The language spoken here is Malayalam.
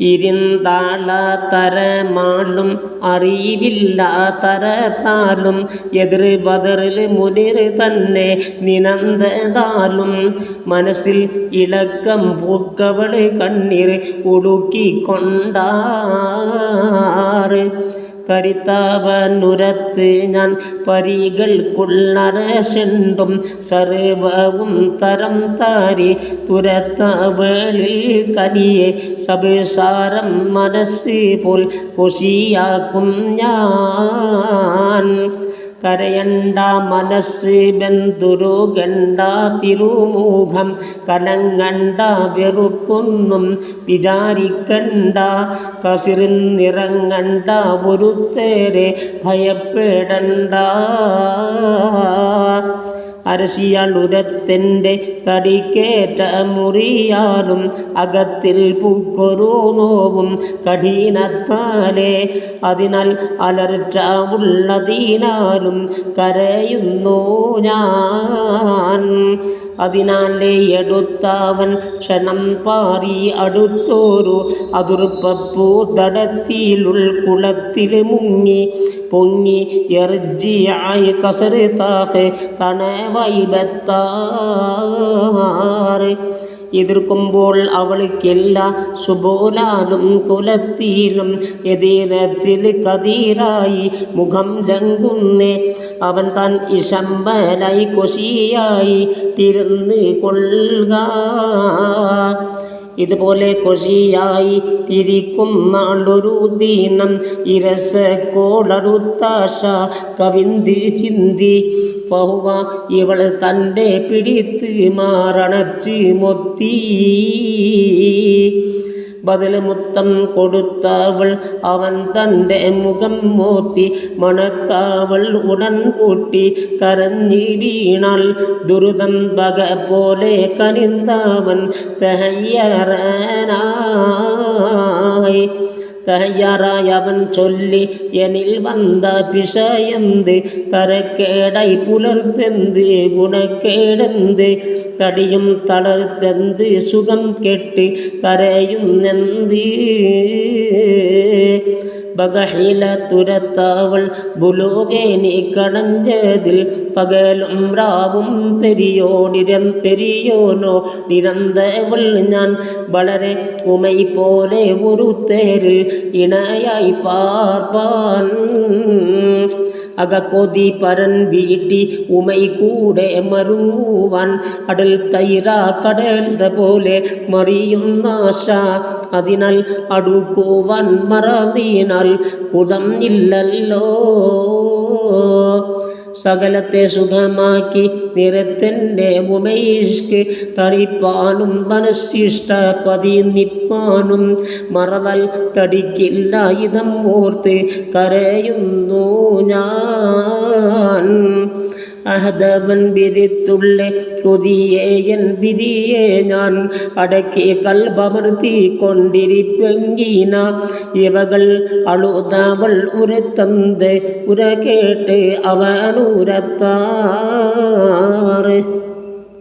ഇരുന്താള തരമാളും അറിവില്ല തരത്താലും എതിർ ബദറിൽ മുനിർ തന്നെ നിനന്തതാലും മനസ്സിൽ ഇളക്കം പൂക്കവള് കണ്ണീർ ഉടുക്കിക്കൊണ്ടാറ് കരിത്താവനുരത്ത് ഞാൻ പരികൾക്കുള്ളറശണ്ടും സർവവും തരം താരി തുരത്തവളിൽ കനിയെ സബസാരം മനസ്സ് പോൽ കൊശിയാക്കും ഞാൻ കരയണ്ട മനസ്സ് ബന്ധുരുകണ്ട തിരുമുഖം കലങ്ങണ്ട വെറുപ്പൊന്നും വിചാരിക്കണ്ട കസിർന്നിറങ്ങണ്ട ഒരുത്തേരെ ഭയപ്പെടണ്ട അരശിയാളുരത്തിൻ്റെ തടിക്കേറ്റ മുറിയാലും അകത്തിൽ പൂക്കൊരു നോവും കഠിനത്താലേ അതിനാൽ അലർച്ച ഉള്ളതിനാലും കരയുന്നു ഞാൻ അതിനാലേ എടുത്തവൻ ക്ഷണം പാറി അടുത്തോരു അതിർപ്പപ്പൂ തടത്തിലുൾ കുളത്തിൽ മുങ്ങി പൊങ്ങി എർജിയായി കസർത്താഹ് തണവൈബത്താറ് എതിർക്കുമ്പോൾ അവൾക്കെല്ലാ സുബോലാലും കുലത്തിലും എതിരത്തിൽ കതിരായി മുഖം ലംഘുന്നേ അവൻ താൻ ഇശമ്പലായി കൊശിയായി തിരുന്ന് കൊള്ളുക ഇതുപോലെ കൊശിയായി തിരിക്കും നാളൊരു ദീനം ഇരസക്കോളടുത്താശ കവിന്ത് ചിന്തി ഫഹുവ ഇവൾ തൻ്റെ പിടിത്ത് മാറണച്ച് മൊത്തി ബദൽ മുത്തം കൊടുത്തവൾ അവൻ തൻ്റെ മുഖം മോത്തി മണത്തവൾ ഉടൻ കൂട്ടി കരഞ്ഞി വീണാൽ ദുരിതം പക പോലെ കനിന്തവൻ തയ്യാറായി തയ്യാറായവൻ ചൊല്ലി എന്നിൽ വന്ന പിശയെന്ത് തരക്കേടായി പുലർത്തെന്ത് ഗുണക്കേടെന്ത് തടിയും തളർത്തെന്ത് സുഖം കെട്ട് കരയുന്നെന്ത് ബഗഹില തുരത്തവൾ ബുലൂകേനി കടഞ്ചതിൽ പകലും രാവും പെരിയോനോ നിരന്തവൾ ഞാൻ വളരെ ഉമൈ പോലെ ഒരു തേരിൽ ഇണയായി പാർപ്പാൻ അകക്കൊതി പരൻ വീട്ടി ഉമൈ കൂടെ മറുങ്ങുവാൻ അടൽ തൈറ കടൽ പോലെ മറിയുന്നാശ അതിനാൽ അടുക്കുവാൻ മറന്നീനാൽ കുതം ഇല്ലല്ലോ സകലത്തെ സുഖമാക്കി നിരത്തൻ്റെ ഉമൈഷ്ക്ക് തടിപ്പാനും മനസ്സിഷ്ട പതിനിപ്പാനും മറവൽ തടിക്കില്ല ഇതം ഓർത്ത് കരയുന്നു ഞാൻ അഹദവൻ വിധിത്തുള്ള കൊതിയേയൻ വിധിയെ ഞാൻ അടക്കി കൽബമർത്തി കൊണ്ടിരിപ്പെങ്കിന ഇവകൾ അളുതവൾ ഉരത്തന്ത് ഉര കേട്ട് അവനുരത്താറ്